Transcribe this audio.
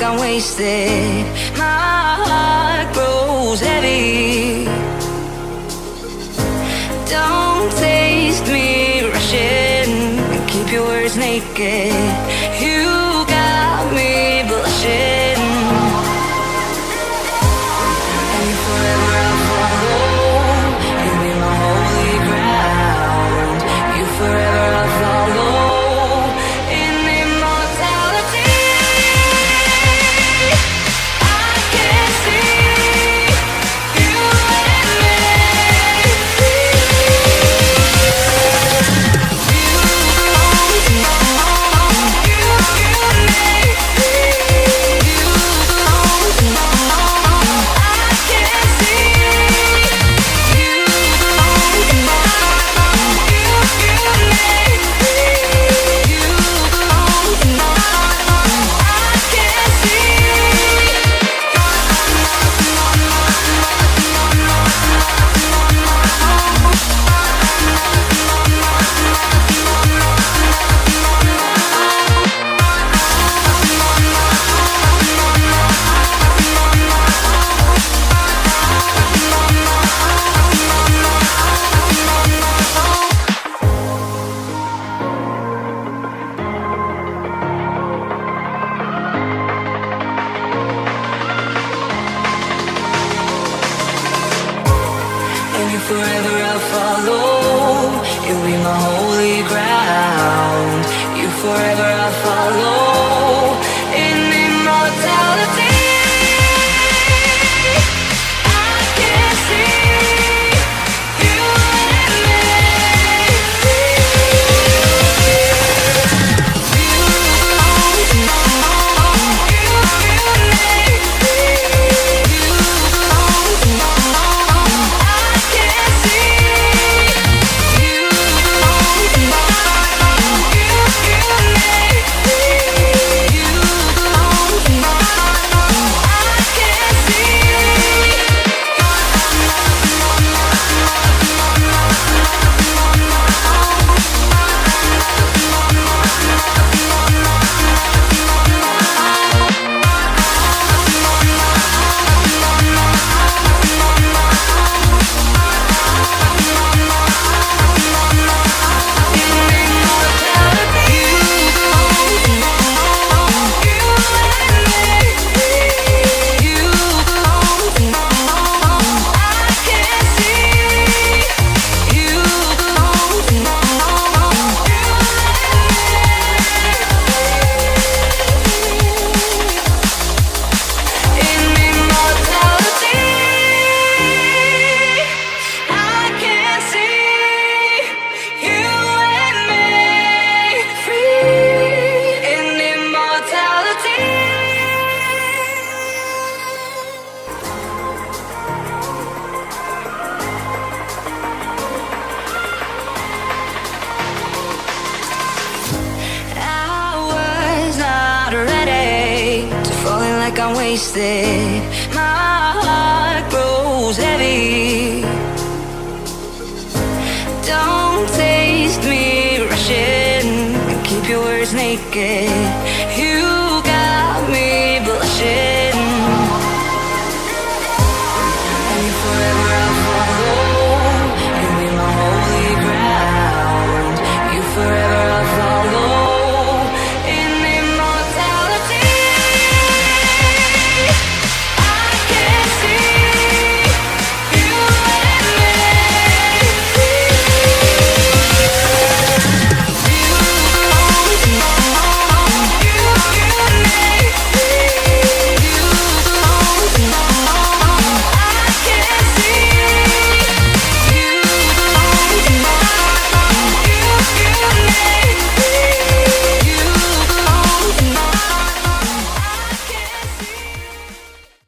I'm wasted. My heart grows heavy. Don't taste me rushing. Keep your words naked. You got me blushing. And if forever I'll follow, you'll be my holy ground. You forever I'll follow. Forever I'll follow, you'll be my holy ground. You forever I'll follow, in immortality. I can see you and me. I'm wasted. My heart grows heavy. Don't taste me rushing. Keep your words naked. You got me blushing.